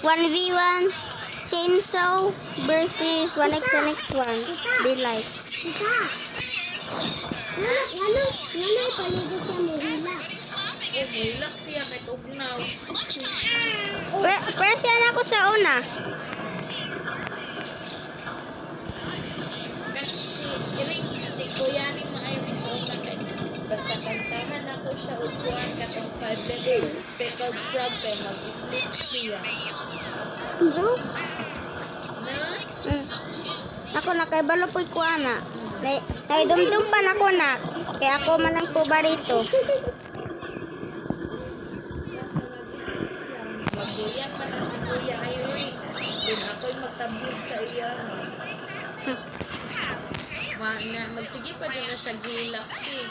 1v1 chainsaw versus 1x1x1. Be like. Nanay, paligo siya mo hila. Oh, mahilak siya kay tugnaw. Press yan ako sa una. Kasi si Kuya ni Mairis una kay basta kantahan ako siya og kuan katong 5 level speckled frog kay mag-sleep siya. No? Na? Ako na kay balo po'y kuana. Kay dumdum pa na ko na. Kaya ako man ang kubarito. Magbuyan pa na si Kuya Iris. Then ako'y magtabog sa iya. Magsige pa dyan na siya gilaksi.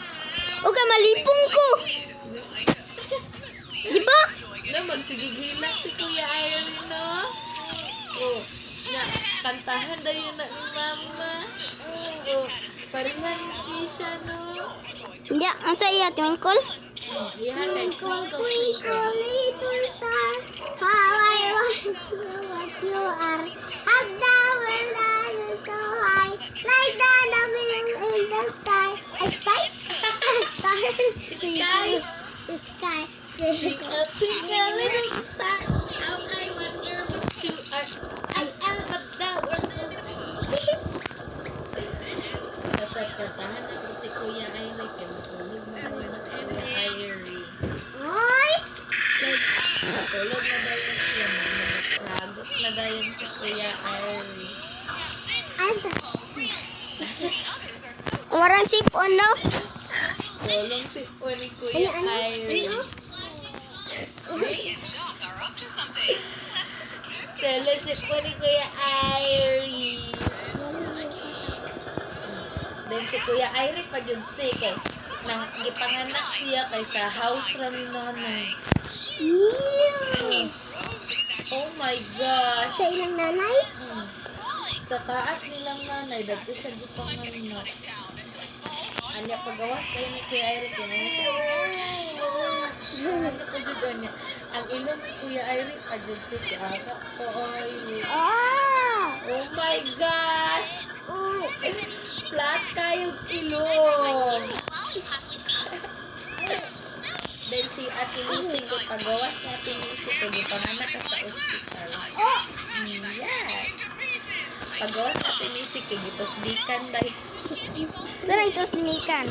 O ka malipong ko. Di ba? Na magsigig hilak si Kuya Iris, no? Oh, na kantahan daw yun na ni Mama. Oh, parihan ni siya, no? Ya, ang sa iya twinkle. Ihan kay Twinkle, Twinkle twinkle, little star, how I wonder what you are. Up down when I am so high, like the moon in the sky. Sky? The sky. Twinkle, twinkle, little star, how I wonder what you are. I am up down when the basta kantahan ako si Kuya Iris kay matulog na daw yun si Kuya Iris. Hoy! Matulog na daw yun siya. Nagot na daw yun si Kuya Iris. Asa? Warang sipon, no? Tulong si po ni Kuya Iris. Tulong si po ni Kuya Iris. Then si Kuya Iris pag yun siya kay nang gipanganak siya kay sa house ra ni nanay. Oh my gosh. Sa ilang nanay? Sa taas nilang nanay, dati siya gipanganak. Anya pagawas kayo ni Kuya Iris yun. Ang ilong ni Kuya Iris adjud si ata ko ay. Oh my gosh! Uy! Flat kayo ilong. Then si Ate Missy ko pagawas ni Ate Missy ko gipanganak ka sa ospital. Yeah. Pagawas ni Ate Missy ko gitusdikan dahil Saan ang tusmikan?